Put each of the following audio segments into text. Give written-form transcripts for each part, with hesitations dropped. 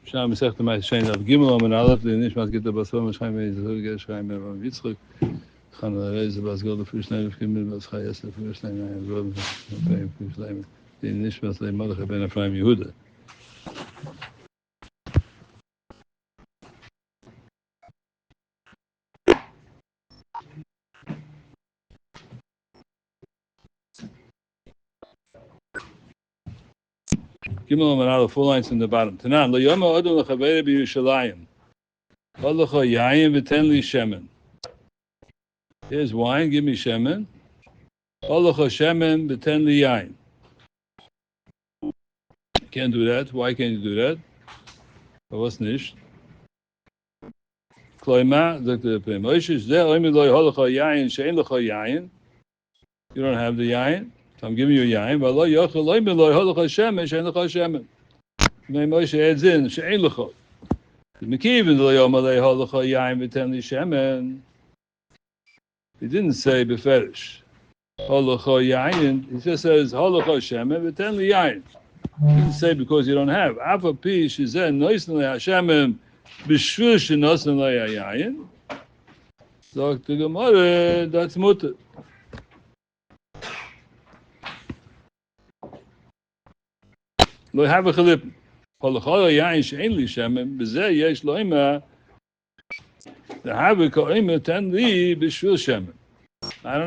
Sham Masech the Ma'aseh of Gimel and Aleph the Nishmas get the Basar Mashayim is the Get Shayim of Yitzchak. Chana Reis the Bas Gold the first name of Gimel Bas Chayes the first name of Gold the first name the Nishmas the Malach Ben Ephraim Yehuda. Gimel and Aleph 4 lines in the bottom. Tanan lo yom ha'odom l'chavere b'Yerushalayim. Kol l'cho yayin v'ten li shemen. Here's wine, give me shemen. Kol l'cho shemen v'ten li yayin. Can't do that. Why can't you do that? Was nicht. Kloima, sagt der Prim. Moshe, zeh oimi lo y'hol l'cho yayin she'en l'cho yayin. You don't have the yayin. So I'm giving you a yayin. But lo yochel lo y'hol l'cho shemen she'en l'cho shemen. Moshe adds in she'en l'cho. He didn't say beferish. He just says he didn't say because you don't have. So the Gemara, that's mutter. Lo have a chalip. I don't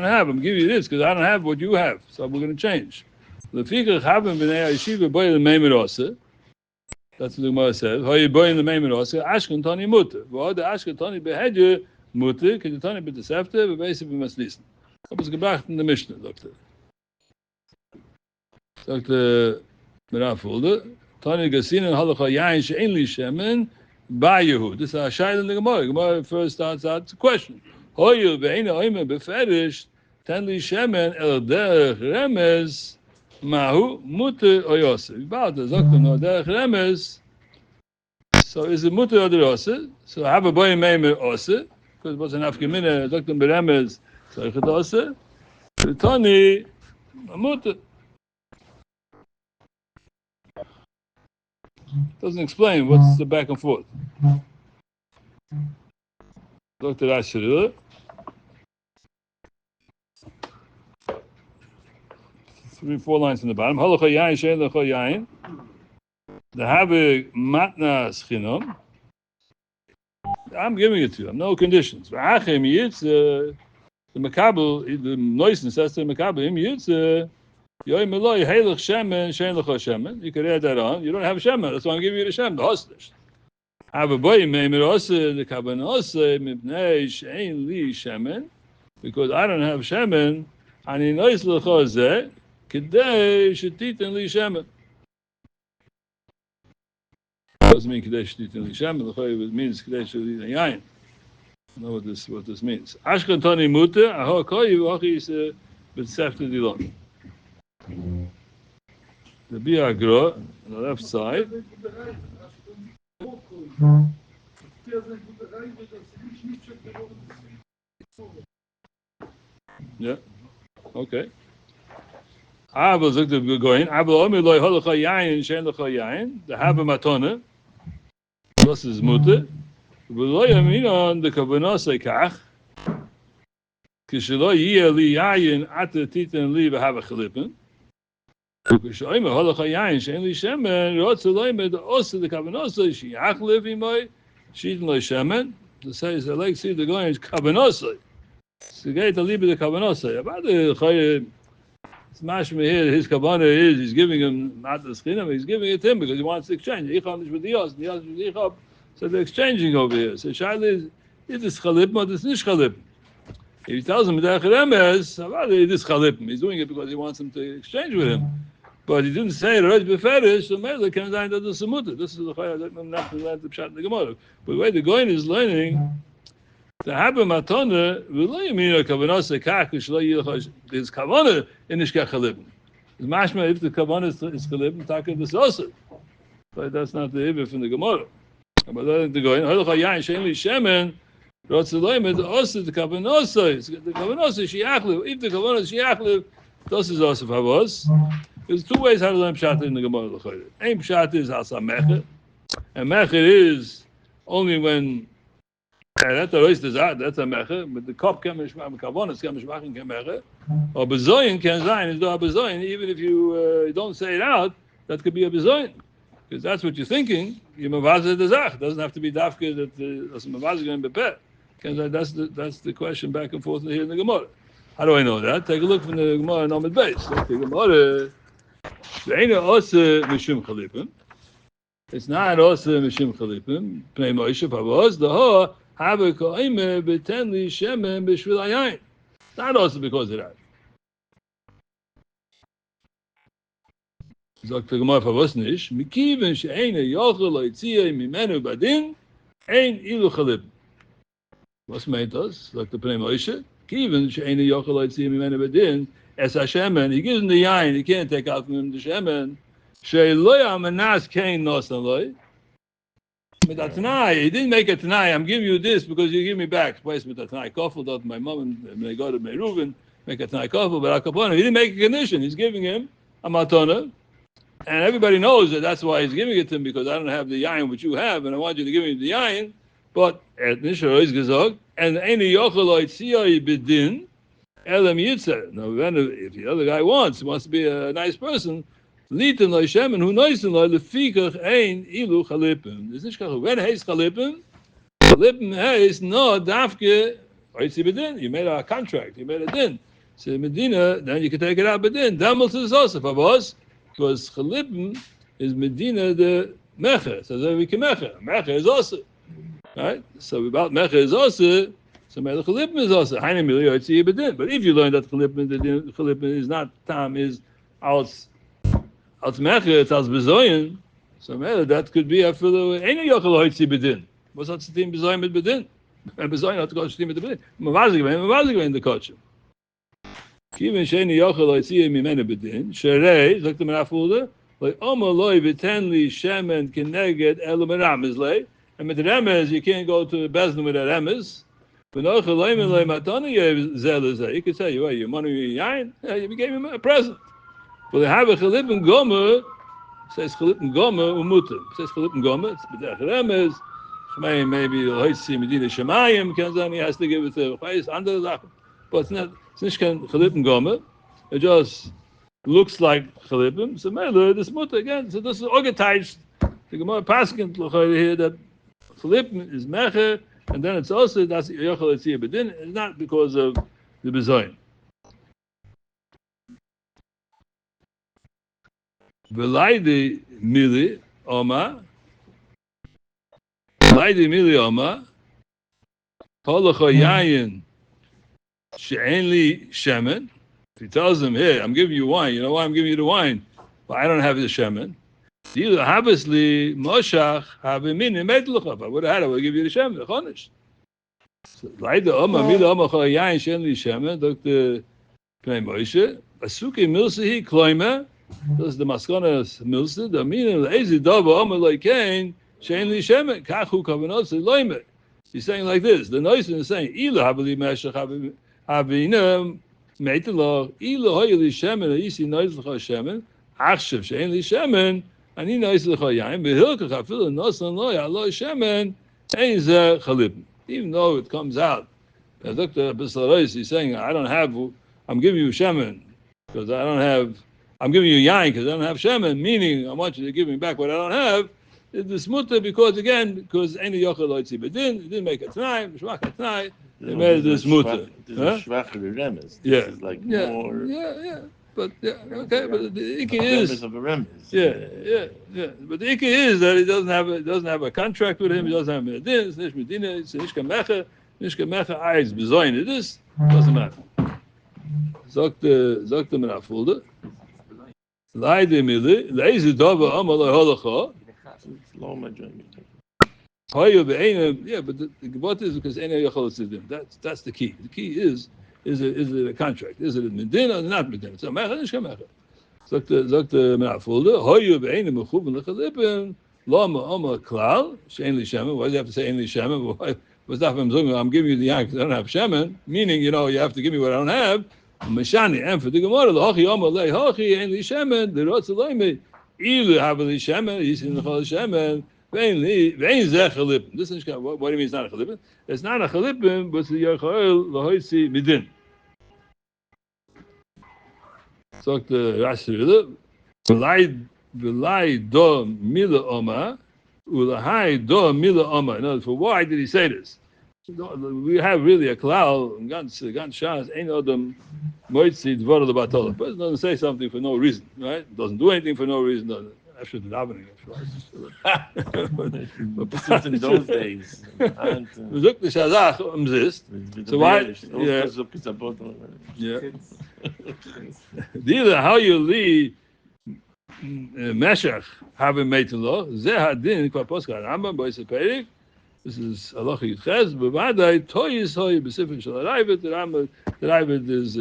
have. I'm giving you this because I don't have what you have. So we're going to change. That's what the Gemara says. How you buy the Meimerose? Ashken Tani Mutter. Well, the Ashken Tani behedje Mutter. Can you Tani be the Sefte? But basically, we must listen. I was gebracht in the Mishnah, Doctor. Dr. Mirafulde. Tani Gasin and Halacha Yain She'en Li Shemen Ba Yehud. This is a shayla in the Gemara. Gemara first starts out the question. Hoyu ve'ena oime beferish ten li shemen el derech remez mahu muter o yosef. About the Zokta no derech remez. So is it muter or yosef? So I have a boy meimer osef because it was an afgemina Zokta beremez so ich osef. Tani muter. Doesn't explain what's the back and forth. Dr. Asher. 3-4 lines in the bottom. Halacha yain she'en lecho yain. The have matnas chinam. I'm giving it to you. I'm no conditions. V'achem yitz the makabel the noiseness says to the makabel him yitz. You could add that on. You don't have shemen. That's why I'm giving you the shemen, the hostage. Have a boy meimer also the kabanose mipnei she'en li shemen because I don't have shemen. Ani nois lechoze kedei shetiten li shemen. Doesn't mean kedei shetiten li shemen. It means kedei shetiten yain. I know what this means. Ashkan tani muter aho koyu achi is b'tzefte dilon. The Biagro on the left side. Yeah. Okay. Abel looked at going. Abel omi loy holacha yain she'en lecha yain. The haba matona. This is muter. V'lo yaminon the kavanose kach. Kishelo yiyeh li yain ata titen li v'hava chalipen. Because I'm a halacha yain she'en li shemen rotze loimed the osa the kavanose she'achlev imoy she'iten lo shemen. The says the leg see the going is kavanose. So get the libe the kavanose. About the chayyim smash me here. His kavana is he's giving him not the schinam. He's giving it to him because he wants to exchange. Icham is with the yos, the yos with the icham. So they're exchanging over here. So shaila is this chalip or this nish chalip? If he tells him that remes, about this chalip, he's doing it because he wants him to exchange with him. But he didn't say it right beferish, so maybe comes down to the semuta. This is the chayah I'm not going to learn the pshat in the Gemara. But the way the goyin is learning, the haba matona v'lo yamina kavanah sekach shlo yilchos his kavanah in ishkach chalibim. It's mashma if the kavanah is chalibim, taka this also. But that's not the ibah from the Gemara. But the goyin halacha yain she'en li shemen rotze loimed also the kavanah. The kavanah she'achlev. If the kavanah she'achlev, this is also havos. There's two ways how to learn pshat in the Gemara. Ein pshat is al samecha. And mecher is only when that's a mecher, but the cup can mishmach, kavonas can mishmach in mecher, or bezoyin can zayin is do a bezoyin. Even if you don't say it out, that could be a bezoyin, because that's what you're thinking. You mavazer the zach. Doesn't have to be dafke that that's mavazer going to be pet. That's the question back and forth here in the Gemara. How do I know that? Take a look from the Gemara in Amid Beis. The Gemara, ve'ena ose mishum chalipim. It's not ose mishum chalipim. Pnei Moshe pavos the have a koime betenli shemen b'shvil hayayin. Not ose because of that. Sagt the Gemara pavos nish mikiven she'ena yochel loitziyah mimenu badin ein ilu chalipim. What's made us? Like the Pnei Moshe. Even she'eni yochel loitziyah mimenu badin es hashemen. He gives him the yayin. He can't take out from him the shemen. She'lo yamanas kein nosan loy. But a Tanai, he didn't make a Tanai. I'm giving you this because you give me back. Place with a Tanai kofel that my mom and they go to Reuven make a Tanai kofel, but Akapona, he didn't make a condition. He's giving him a matana, and everybody knows that that's why he's giving it to him, because I don't have the yayin which you have, and I want you to give me the yayin. But at Nishar is gezog, and any yochel oitziyah bedin elam yitzah. Now, if the other guy wants to be a nice person. Lieten lo shemen hu noisen lo lefikach ein ilu chalipim. It's not when he's chalipim he's no dafke oitzi bedin. You made a contract. You made a din. So Medina, then you can take it out bedin. Damals is also pavos because chalipim is Medina the mecher. So then we can mecher. Mecher is also right. So about mecher is also. So mecher chalipim is also. Hainu mili oitzi bedin. But if you learn that chalipim is not tam is out. Als mecher, it's als bezoyen. So that could be a fellow any yochel hoitzi bedin. Was hat sie dem bezoyen mit bedin? Bezoyen hat Gott stimmt mit bedin. Mavazig the coach. Kiven sheni yochel hoitzi mimene bedin. Sherei, sagt der Merafulde, like omaloi betenli shemen keneged elu meramizlei. And with the remes, you can't go to the bezdin with that remes. But no chaleim lei matani zelazeh. You could say, well, your money, your yain, you gave him a present. Well, they have a chalipim gomer, says chalipim gomer umutim. Says chalipim gomer, it's b'derech remes, maybe hoitzi medina shemayim, he has to give it to Chayis, under the but it's not chalipim gomer, it just looks like chalipim, so maybe this mutter again, so this is organized, the Gemara Paskin here, that chalipim is mecher, and then it's also, that's yochel etziyah bedin, it's not because of the bezoyin. V'laydi mili oma, holacha yayin she'en li shemen. If he tells him, hey, I'm giving you wine, you know why I'm giving you the wine? But I don't have the shemen. Either habesli moshach habemin medlucha. If I would have had it, I would give you the shemen, the chonish. V'laydi oma, mili oma chol yayin she'en li shemen, Dr. Pnei Moshe, asuki milsehi kloime. This is the maskonas milsa. The meaning of ezi dava amalei kain shein li shemet kachu kavanot loimet. He's saying like this. The noisen is saying ila habeli meshach habina meitelo ila hoyeli shemen isi nois lecha shemen achshav shein li shemen ani nois lecha yain behilkach afilu nosan loy alo shemen ein ze chalipim. Even though it comes out, Dr. Bislarois is saying I don't have. I'm giving you shemen because I don't have. I'm giving you yain because I don't have shemen, meaning I want you to give me back what I don't have. It's mutter because any yochel loitzi bedin, it didn't make a t'nai, mishmach a t'nai, they made this mutter. This is shvacher remes. Yeah. This is like more. Yeah. But okay, but the ikki is is. Of a remes. Yeah. But the ikki is that he doesn't have a contract with him. He doesn't have medin. It's nish medina. It's nishka mecha. Nishka mecha ayis bezoyin. It is doesn't matter. Zok the Merafulde. Laidi mili, lazy dava amalei holacha. It's low my joint. Yeah, but the gebot is because ena yochel tzidim. That's the key. The key is it a contract? Is it a medina or not medina? So mecha nishka mecha. Zok the Merafulde. Hoyu be'ena mechuben lechalipim lama oma klal she'en li shemen. Why do you have to say en li shemen? What's that from Zung? I'm giving you the yank because I don't have shemen. Meaning, you have to give me what I don't have. Meshani, and for the Gemara, l'hachi omer le'hachi, ein li shemen, l'rotz loime, ilu haveli shemen, yisin l'chol shemen, This is what do you mean it's not a chalipin? It's not a chalipin, but it's a yochel lahoisi midin. Sagt der Rashi, V'lai do mila oma, ulahai do mila oma. In other words, for why did he say this? We have really a klal, gan shas, ain't odom moitzi dvor the batola. But it doesn't say something for no reason, right? It doesn't do anything for no reason. After the davening, This was in those days. Look, the shazach umzist. So why? Yeah. Dealer, how you lead Meshach having made to law? Zehadin kwaposka Rambam boy seperik. This is halacha yitches. Bevadai toyis hoy b'sifin shel Ravid. The Ravid is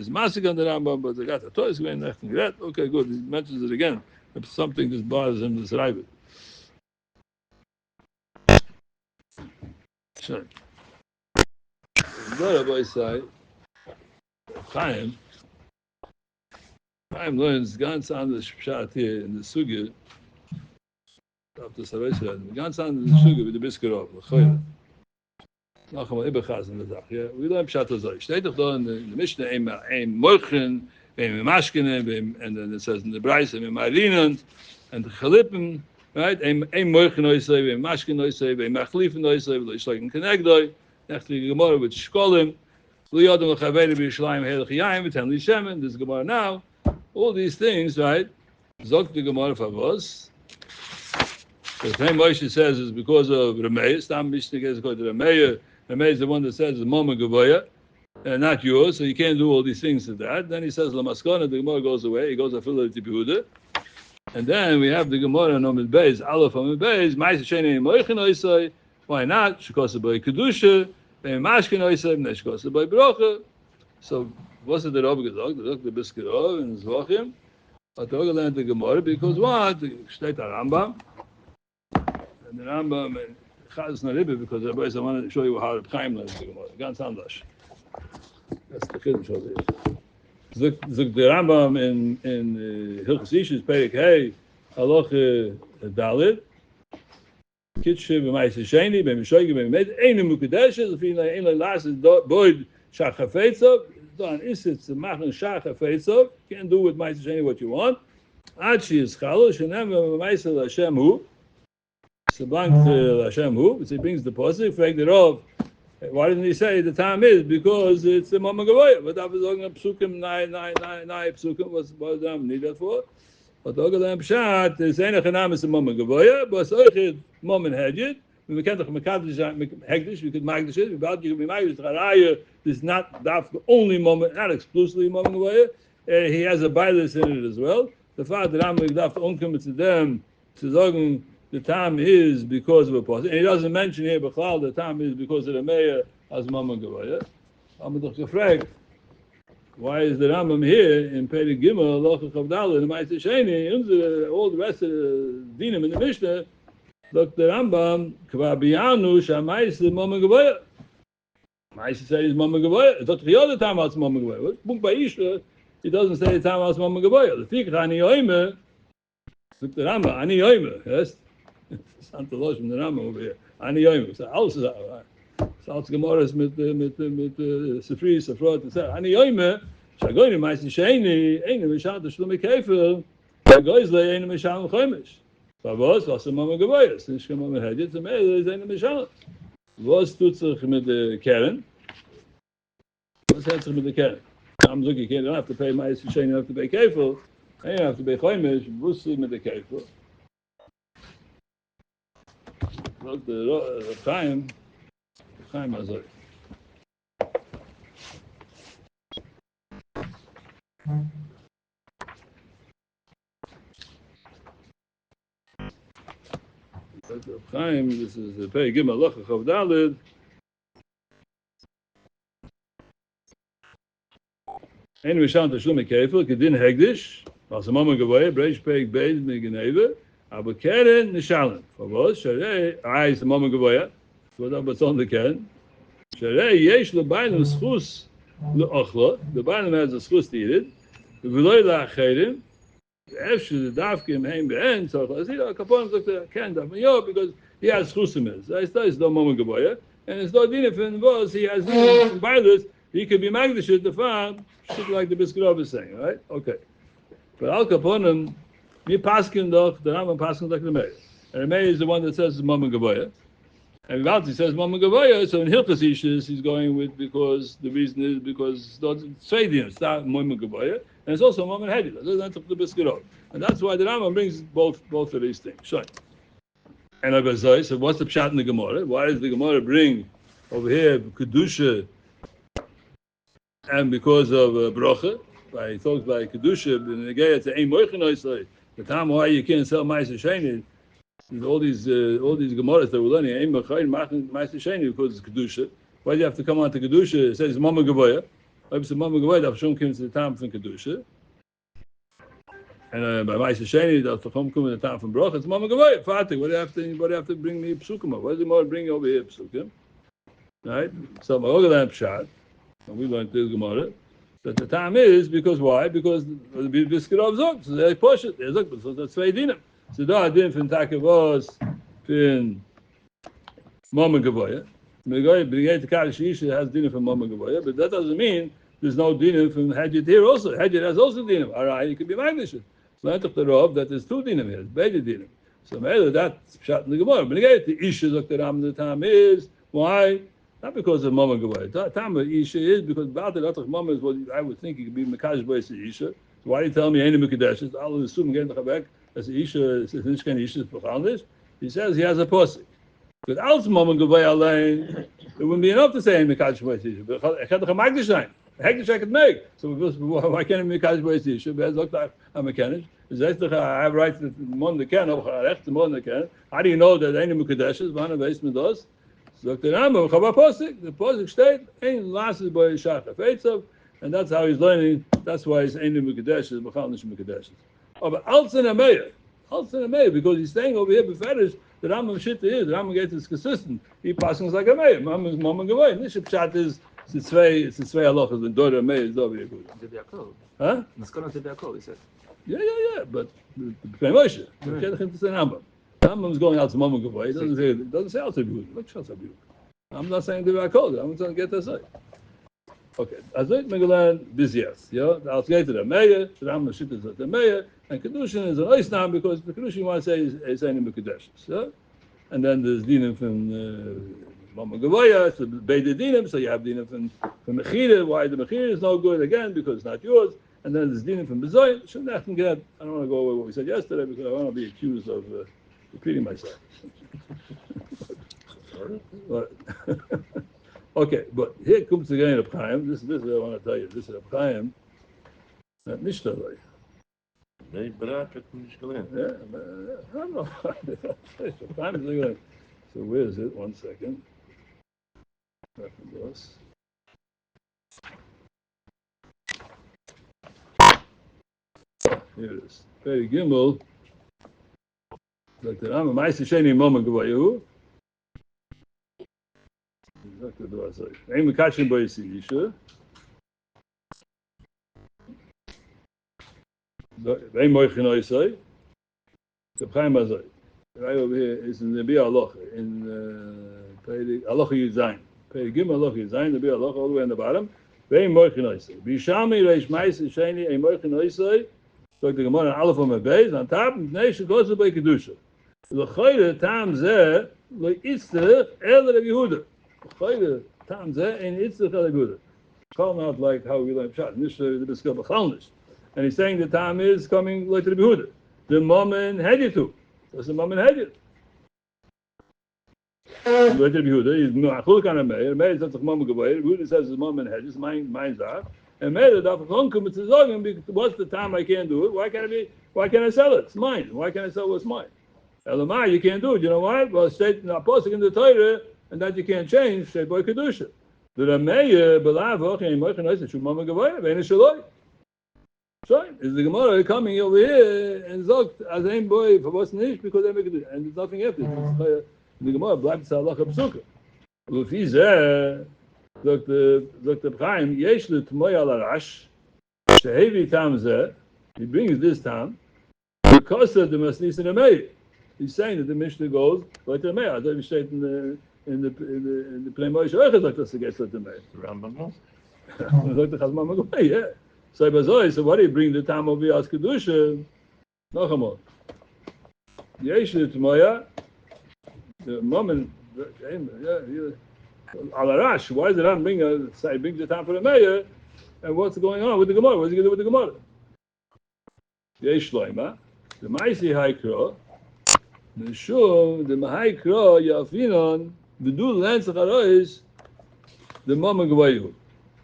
masik on the Rambam, but they got the toyis going next to that. Okay, good. He mentions it again. If something just bothers him, this Ravid. Sure. The Rabbi say, Chaim learns ganz anders Pshat here in the Sugya of the Sarayshad. Ganz anders Sugya with the Biskarov, the Choyre. Noch einmal Ibachaz in the Dach. We learn Pshat Azay. Steht doch da in the Mishnah, ein Mochen, ein Mashkene, and then it says in the Bryce, ein Marinen, and the Chalippen, right? Ein Mochen Oisei, ein Mashkene Oisei, ein Machlifen Oisei, like in Kenegdoi, after the Gemara with Shkolim, this Gemara now, all these things, right? Zok the Gemara Favos. The thing Moshe says is because of Rameh. Stam Mishnah is called Rameh. Rameh is the one that says the Mama Gavoya, and not yours, so you can't do all these things to that. Then he says Lamaskana, the Gemara goes away, he goes to Philadelphia Tipihuda. And then we have the Gemara on Omid Beis, Aleph Omid Beis, Ma'aseh Sheni Moichin Oisai. Why not? Shekosah by Kedusha. So what's it the Rabbi gesagt? The Biskirov in Zvachim. But the Rabbi learned the Gemara because what? Steht the Rambam. And the Rambam and Chaz Naribi because the Rabbi said, I want to show you how Reb Chaim learns the Gemara. Ganz anders. That's the Chiddush of it. The Rambam in Hilchos Ishus Perek Hey Halacha Dalid. Kitche b'maisa sheni b'mishoyge b'med eine mukadeshes if in last boyd shachafetzov done is it's machen shachafetzov can do with maisa sheni what you want achi is chalosh and then maisa l'Hashem hu sablank l'Hashem hu he brings the positive fact that of why didn't he say the time is because it's the mama gavoya but I was talking psukim nine psukim was the need that for. But the Ogalam Pshat is eine Chanamis a Mama Gavoya, but Oichid Mom and Hedjid. We can't talk Makadish Hegdish, we could Magdish it, about you can be Magdish Haraya is not that only moment, not exclusively Mama Gavoya. He has a bias in it as well. The fact that I'm Magdaf Onkum to them to Zogan the time is because of a person. And he doesn't mention here Bechal the time is because of the mayor as Mama Gavoya. I'm gefragt. Why is the Rambam here in Perek Gimel, Locha Chavdala, and Ma'aseh Sheni, all the rest of the dinim in the Mishnah? Look, the Rambam, Kvar Biyanu, Shamaisa Mama Gavoya. Ma'aseh says Mama Gavoya. It's not the other time it's Mama Gavoya. Book by Isha, he doesn't say the time it's Mama Gavoya. The Fikr Ani Yoime, look, the Rambam, Ani Yoime, yes? Santa Losh from the Rambam over here. Ani Yoime. So, alles ist auch. Salz Gemaras mit Sefri, Sefrot, and so Ani Yoime, Shagoyim Ma'aseh Sheni, Eine Mishal Tashlumi Kefil, Shagoyzle Eine Mishal Chomish. Was a Mama Gavoya? Since Mama Hedjit, the Meile is Eine Mishal. Was tut sich mit der Keren? Was hat sich mit der Keren? I'm looking, you don't have to pay Ma'aseh Sheni, you have to pay Kefil, and you have to pay Chomish, Busli mit der Kefil. Look, the Chaim Azor. Chaim, this is the Perek Gimel Locha Chav Daled. Ein Mishal Tashlumi Kefil, Kedin Hegdish, was a Mama Gavoya, Breish Perek Beis Megeneve, aber Keren Nishalim. For was? Sharei, is the Mama Gavoya. What about on the Keren? Sharei yesh lebayim schus leochla. The bayim has a schus to eat it. V'loy la'acherim. After the Davkim Haim Be'en, so Kaponim Dr. Ken Davmayo, because he has Chusimis. It's no Mama Gaboya, and it's no Dinafin was, he has Dinafin by this, he could be Magdashit, the farm, shit like the Biskarov is saying, right? Okay. But Al Kaponim, me Paskin Doch, the Rambam Paskin Doch the Meir. And the Meir is the one that says Mama Gaboya. And Valti says Mama Gavaya, so in Hilchas Ishis he's going with because the reason is because it's Sveidim, it's not Mama Gavaya, and it's also Mama Hedi. That's the Biskirot. And that's why the Rambam brings both of these things. Sure. And Abazai, so what's the pshat in the Gemara? Why does the Gemara bring over here Kedusha and because of Bracha? He talks by Kedusha, and again it's Ein Moichin, the time why you can't sell Ma'aser Sheni. All these Gemaras that we're learning, Ein Mechayin Ma'aser Sheni because it's Kedusha. Why do you have to come on to Kedusha? It says Mama Gavoya. If it's Mama Gavoya, the Avshum comes to the time from Kedusha. And by Ma'aser Sheni, the Avshum comes to the time from Bracha. It's Mama Gavoya. Fatih, what do you have to bring me Psukim? Why does the Gemara bring over here Psukim? Right? So Ma'ogalam Pshat, and we learned this Gemara, that the time is because why? Because the Biskirov Zog, so they push it. So that's Sveidinim. So da din from Taka was in Mama Gavoya. Brigade to Kaddish Isha has dinner from Mama Gavoya, but that doesn't mean there's no dinner from Hadjit here also. Hadjit has also dinner. Alright, it could be Magnish. So I took the rob that there's two dinner here, better dinner. So maybe that's shot in the Gemara. Brigade to Isha Dr. Ram the time is why? Not because of Mama Gavoya. The time of Isha is because Ba'at Latach Mama is what I would think it could be Mekadosh Bois Isha. So why do you tell me Ain't Mekadosh? I'll assume again the Chabek. As Isha, he says he has a pussy. But als Mama Gavay Alain, it wouldn't be enough to say in Mekadosh Bois Isha. But I can't make Magdashine. Hegdish I could make. So why can't I make Mekadosh Bois Isha? Because I'm a Mekadosh. I have rights to Mon the Ken, how do you know that any Mekadosh is one of the basement does? So the Rambam, the Posik state, ain't lasted by Shachar Feitzov, and that's how he's learning. That's why he's ain't Mekadosh, Bechal Nish Mekadosh. Oh, but Altzin Ameir, because he's saying over here, Beferish, the Rambam Shitta is, the Rambam gets is consistent. He passes like a Meir, Mama Gavay. This Pshat is, it's the Tzvei halachas, and Dora Meir is over here good. Huh? Naskana to the he said. Yeah, but the Moshe, you can't him to say Rambam. Rambam's going out to Mama Gavay, it doesn't say out to Biyud. What Pshat Biyud? I'm not saying the Akol, I'm trying to get that side. Okay, Azot Megalan Bizias, yeah, the Altsgate the Meir, the Rambam Shitta is the Meir, and Kedushin is an Oisnam because the Kedushin you want to say is any Mekadosh. Yeah? And then there's Dinim from Mama Gavoya, so Beide Dinim, so you have Dinim from Mechira, why the Mechira is no good again because it's not yours, and then there's Dinim from Bezoy. I don't want to go over what we said yesterday because I don't want to be accused of repeating myself. But, okay, but here comes again Reb Chaim. This is what I want to tell you. This is Reb Chaim. Not Nishtalai. Yeah, I don't know. So where is it? 1 second. Here it is. Very Gimel. Dr. Amma Ma'aser Sheni Mama Gavayu. Dr. Dwasai. Ein Mekachim Bois Isha. Ein Moichin Oisai. Reb Chaim Azai. Right over here is in the Bia Alocha, in Alocha Yuzayin. Pei Gimel Alocha Yuzayin, the Bia Alocha, all the way on the bottom. Ein Moichin Oisai. Bishami Reish Ma'aser Sheni Ein Moichin Oisai. So the Gemara on Aleph on my base, on top, Nation goes to by Kedusha. The Chayre Tam Zeh, like Itzter, El Reb Yehuda. The Chayre Tam Zeh, and Itzter El Reb Yehuda. Call out like how we learn Pshat, Nishra, the Biskal B'chalnish. And he's saying the time is coming like Reb Yehuda. The Mammon Heditu. That's the Mammon Hedit. Like Reb Yehuda, he's Ma'achul Kana Meir. Meir says the Mammon Gavay. Reb Yehuda says the Mammon Hedit. Mine's are. And Meir, what's the time I can't do it? Why can't I sell it? It's mine. Why can't I sell what's mine? Elamai, you can't do it. You know why? Well, state in the Apostle in the Torah, and that you can't change, say by Kedusha. The Rameya, Belavoch, and Moichin Oisai, Shumama Gavaya, Veina Shaloi. So, is the Gemara coming over here and Zogt, as ein boy, for what's nish, because they make it, and there's nothing after it. The Gemara, Blab Tzalach Absuka. Lufi Zeh, Dr. Chaim, Yesh le Tmoy al Arash, Shehevi Tam Zeh, he brings this time, Because the Masnis in the Meir. He's saying that the Mishnah goes like the Meir. I thought he said in the Play Moshe Echad like this against the Meir. Rambam knows. Like the Chazman Magomay, yeah. So why do you bring the time of Yas Kedusha? No, come on. Yeshu Tmoya, the moment, Alarash, why does it not bring the time for the Meir? And what's going on with the Gemara? What's he going to do with the Gemara? Yeshloima, the Maisi Haikro, the Shum, the Mahaikro, Yafinon, the Dul Lansacharois, the Mama Gwayu.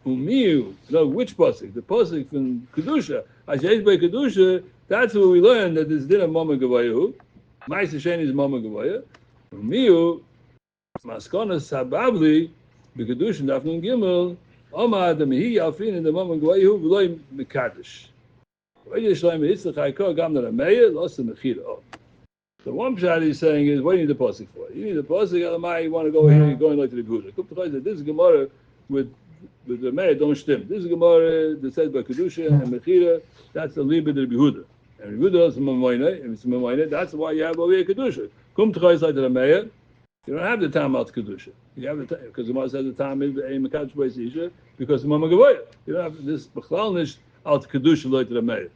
Umiu, no, which pasuk? The pasuk from Kedusha. Ashesh by Kedusha, that's where we learn that this din of Mama Gavayu. Ma'aser Sheni is Mama Gavaya. Umiu, Maskana Sababli, the Kedusha, Dafnun Gimel, Omar, the Mehi Yafin, and the Mama Gavayu, V'loy Mekadosh. V'yeshloim Yitzchak Haikor, Gam Nara Meir, Los Mechira. The one pshat he's saying is, what do you need the pasuk for? You need the pasuk, Elamai, you want to go here, you're going like to the Gula. This is Gemara with the Meir don't stem. This is Gemara that says by Kedusha and Mechira, that's the Liber de Behuda. And Behuda is Mamoyne, and it's Mamoyne, that's why you have over here Kedusha. Kum Tchais like the Meir, you don't have the time out Kedusha. You have the time, because the Gemara says the time is a Mekadosh Beis Isha, because the Mama Gavoya. You don't have this Bechlanish out Kedusha like the Meir.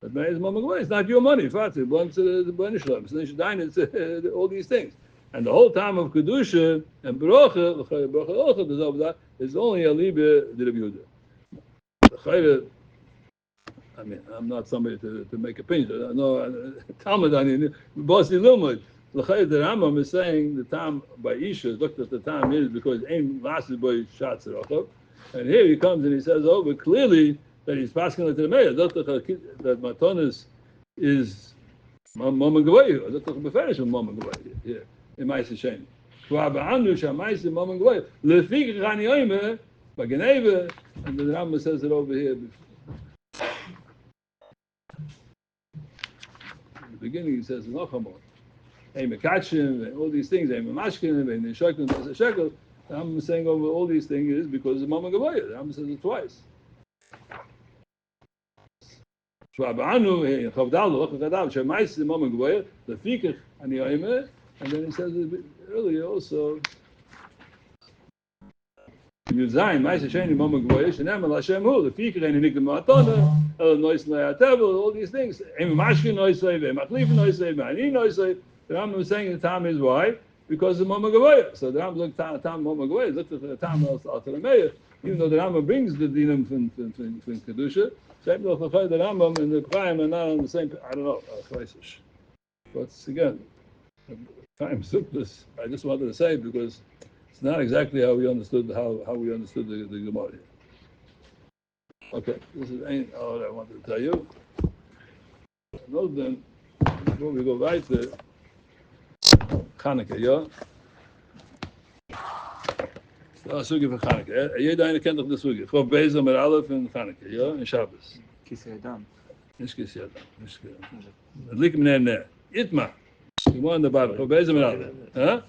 But Meir is Mama Gavoya. It's not your money, Fatih. It belongs to the Bnei Shalom. It's all these things. And the whole time of Kedusha and Baruch is only a Libe de Rabbi Yehuda. I mean, I'm not somebody to make opinions. I know Talmud, I mean, Basi Lumud. The Rambam is saying the time by Isha, looked at the time is because Aim lasted by Shatz Rachav. And here he comes and he says, oh, but clearly that he's passing it to the Meir. That Matonis is Mama Gavayu. That's the Beferish of Mama Gavayu. Yeah. In Ma'aser Sheni. Kvar ba'anu sha'ma'aser Mama Gavoya. Lefik chani oime, b'geneva, and the Rambam says it over here. In the beginning he says, Nochamot. Hey Mekachim, all these things, hey Mamashkin, hey Neshakim, hey Shekel. The Rambam is saying over all these things is because of Mama Gavoya. The Rambam says it twice. Kvar ba'anu, hey Chavdal, Lachadal, sha'ma'aser Mama Gavoya, lefik chani oime. And then he says a bit earlier also, Yuzayin, Ma'aser Sheni, Mama Gvoya, Shenem El Hashem Hu, the Fikr, and Nikim Ma'atona, El Nois Na'atevel, all these things. Em Mashkin Noisei, Em Machlif Noisei, Ma'ani Noisei. The Rambam is saying the time is why? Because of Mama Gvoya. So the Rambam looked at the time Mama Gvoya, looked at the time of Al-Tarameya, even though the Rambam brings the dinam from Kedusha, same though the Rambam and the Chaim are not on the same, I don't know, but again, time this. I just wanted to say because it's not exactly how we understood how we understood the Gemara. Okay, this ain't all I wanted to tell you. Note then, before we go right to Chanukah, yeah? Sugi for Chanukah. Jeder eine kennt doch das Sugi. Chof Bezer mit Aleph in Chanukah, ja? In Shabbos. Kisei Adam. Nicht Kisei Adam. Nicht Kisei Adam. Lik menen Itma. You want the Bible. Chof Bezer mit Aleph. Huh?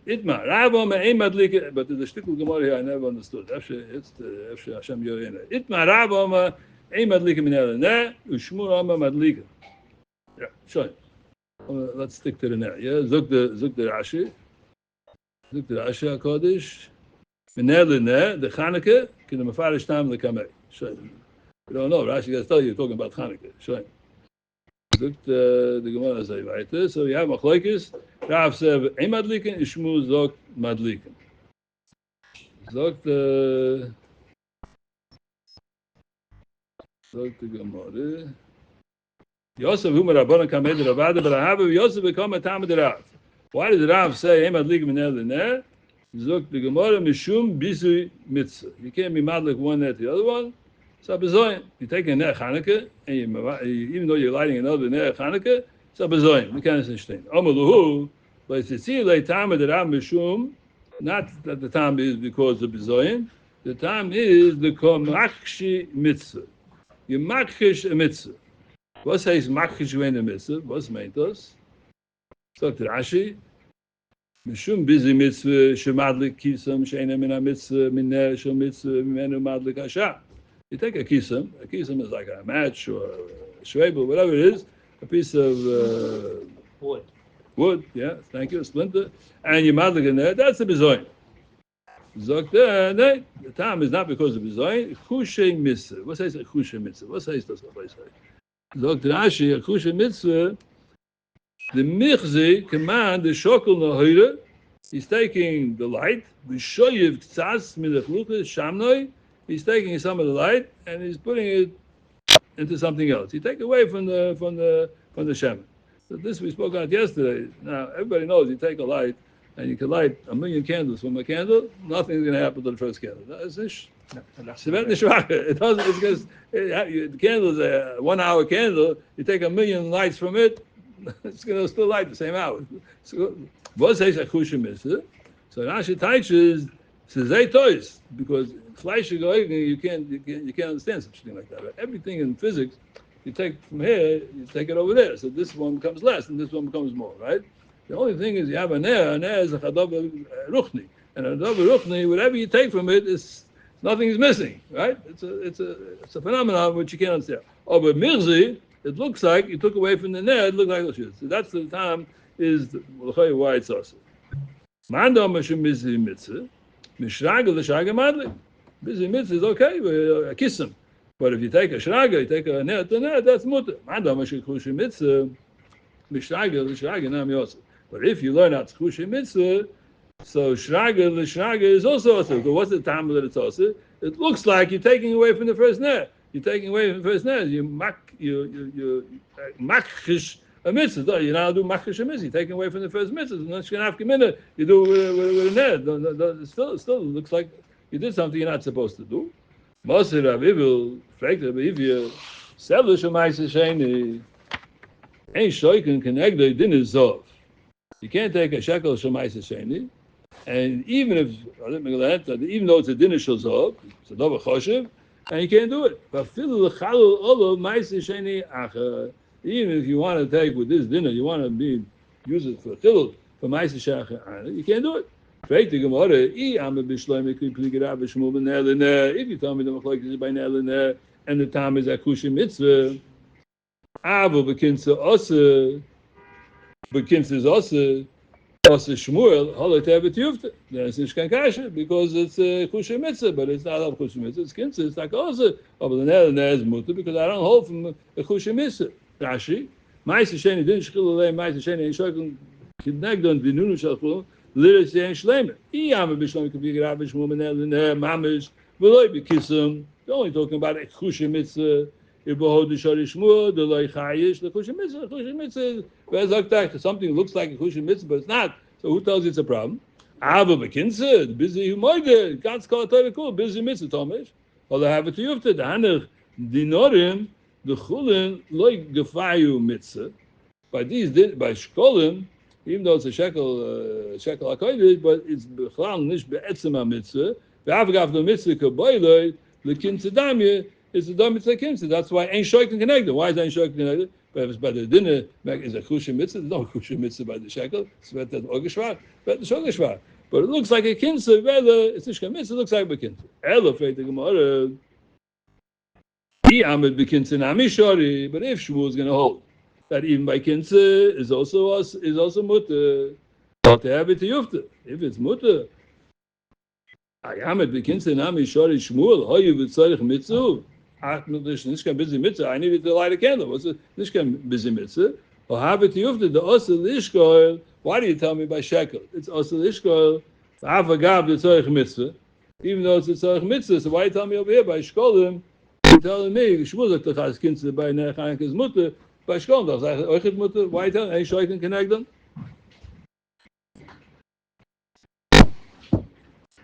Itma. Rabo me'im madlike. But the shtickle Gemara here I never understood. Efter Hashem Yoyena. Itma Rabo me'im madlike minele ne. Ushmur ama madlike. Yeah, sure. Let's stick to the net. Yeah, Zuk the Rashi. Zuk the Rashi HaKodesh. Minele ne. The Chanukah. Ki the Mefarish Tam lekamei. Sure. You don't know. Rashi has to tell you, you're talking about Chanukah. Sure. Zuk the Gemara say weiter. So you have Machlokes. Rav said, "Ein madliken." Ishmu zok madliken. Zok the Gemara. Yosef whom Rabbanan kamed Ravada, but I have Yosef become a Talmid Rav. Why did Rav say "Ein madliken minel leneh"? Zok the Gemara mishum bisui mitzvah. You can't be madlik one net the other one. So bezoin, you take a ner Chanukah, and even though you're lighting another ner Chanukah, so bezoin. We can't understand. Omeluhu. But it's the time of the Ram Mishum, not that the time is because of Bizoyin, the time is the Komakshi Mitzvah. You Makhish a Mitzvah. What says Makhish when a Mitzvah? What's Meitos? So Rashi, Mishum busy Mitzvah, Shemadlik Kisam, Sheina Mina Mitzvah, Mineh Shom Mitzvah, Menu Madlik Hasha. You take a Kisam is like a match or a shrebel, whatever it is, a piece of wood, yeah, thank you, a splinter, and you madlik in there, that's a bezoin. Zok the time is not because of bezoin, chushe mitzvah. What says a chushe mitzvah? What says this? Zok Rashi, a chushe mitzvah, the michzi command the shokol nohira. He's taking the light, v'shoyev k'tzas milachluchas shamnoi. He's taking some of the light and he's putting it into something else. He take away from the shemen. So this we spoke about yesterday. Now everybody knows you take a light and you can light 1,000,000 candles from a candle. Nothing's going to happen to the first candle. That's it. It doesn't. It's because the candle is a 1 hour candle. You take 1,000,000 lights from it, it's going to still light the same hour. So what says a chusha mitzvah? So Rashi teaches says they toys because flesh you can't understand such a thing like that. Right? Everything in physics, you take from here, you take it over there. So this one becomes less and this one becomes more, right? The only thing is you have a ner is a chadav ruchni, and a chadav ruchni, whatever you take from it is nothing is missing, right? It's a phenomenon which you can't understand. Oh, but mirzi, it looks like you took away from the ner. It looked like the shit. So that's the time is why it's also. Manda mashum busy mitzvah, mishragel the shaga madli. Busy mitzvah is okay, a kissim. But if you take a shraga, you take a ner to ner, that's mutter. Manda mashum chushim mitzvah, mishragel the shaga nam yosef. But if you learn out chushim mitzvah, so shraga the shaga is also also. But what's the time that it's also? It looks like you're taking away from the first ner. You're taking away from the first ner. You makhish a mitzvah. You now do makhish a mitzvah. You're taking away from the first mitzvah. Not going to have kamina. You do with a ner. It still looks like you did something you're not supposed to do. Maser avivil fragt if you sellish a ma'aser sheni ain't shoyken connected din zov. You can't take a shekel shemaiser sheni, and even though it's a din shel it's a davar choshev, and you can't do it. But filu lechalul olav ma'aser sheni acher. Even if you want to take with this dinner, you want to use it for chilul for ma'aser sheni, you can't do it. If you tell me the machlokes is by ner and the time is akushim mitzvah, avo bekinsa osa. But Kinz is also Shmuel, Holotevet Yufta. Then it's Nishkan Kasha because it's Kusha Mitzvah, but it's not a Kusha Mitzvah. It's Kinz, it's like also, but the Ner is Mutter because I don't hold from a Kusha Mitzvah. Rashi, Ma'aser Sheni didn't shchil alei Ma'aser Sheni and Shoyken Kidnegdon Vinunu Shalchul Liris Yein Shleimer. Iyama Bishlam Kabir Rav Shmuel Ner Mamish Veloy Bekisum. They're only talking about a Kusha Mitzvah. Something looks like a chusha mitzvah, but it's not. So who tells you it's a problem? Ava bekinsa, busy humoide, God's called cool, busy mitzvah, Tomish. Or they have it to you after the hanach dinorim, the chulin loy gefayu mitzvah. By shkolim, even though it's a shekel hakodesh, but it's bechlal nish be'etzema mitzvah. Ve'avgav the mitzvah kaboyloi lekinsa damye. It's a dam mitzvah kimsa. That's why ain't shoyken connected. Why is ain't shoyken connected? But if it's by the dinner, is a chusha mitzvah. There's no chusha mitzvah by the shekel. It's by the ogeshvar, by the shogeshvar. But it looks like a kimsa. Rather, it's a mitzvah. It looks like a kimsa. Elo freit the gemara. He amid bekinsa namishori. But if Shmuel is going to hold that even by kinsa is also mutter, but to have it to yufta. If it's mutter, I amid bekinsa namishori Shmuel. Hoyu v'tzarich mitzvah. Nishkan busy mitzvah. I needed to light a candle. What's it? Nishkan busy mitzvah. Or have it to yufta the osel ishkoil. Why do you tell me by shekel? It's osel ishkoil. Avagav the tzorich mitzvah. Even though it's a tzorich mitzvah, so why you tell me over here by shkolim? You're telling me shmuzak tachas kintzah by nechanekes mutter by shkolim. That's like oichet mutter. Why you telling me? Ain't shoyken connect them?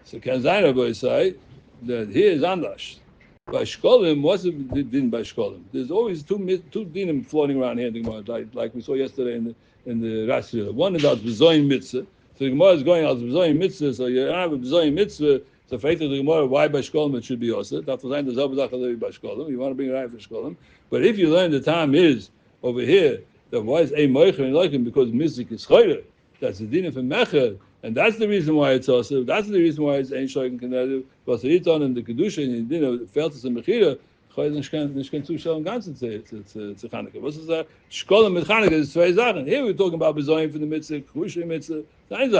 So Kanzaina boy say that here is andash. By shkolim, what's the din by shkolim? There's always two dinim floating around here in the Gemara, like we saw yesterday in the Rashi. One is al b'zoyin mitzvah. So the Gemara is going al b'zoyin mitzvah. So you have a b'zoyin mitzvah. So faith of the Gemara, why by shkolim it should be also. That's the time the zabazach by shkolim. You want to bring it right for shkolim. But if you learn the time is over here, that why is a moicher and like him because mizik is chayre. That's the din of a mecher. And that's the reason why it's also. That's the reason why it's ain't shoyken connected. Because the Yiton and the kedusha and the failed to some mechira heute nicht kein Zuschauer im Ganzen zu Chanukah. Was ist das? Schkolle mit Chanukah, das ist zwei Sachen. Here we're talking about Besoin für die Mitzvah, Krusche Mitzvah,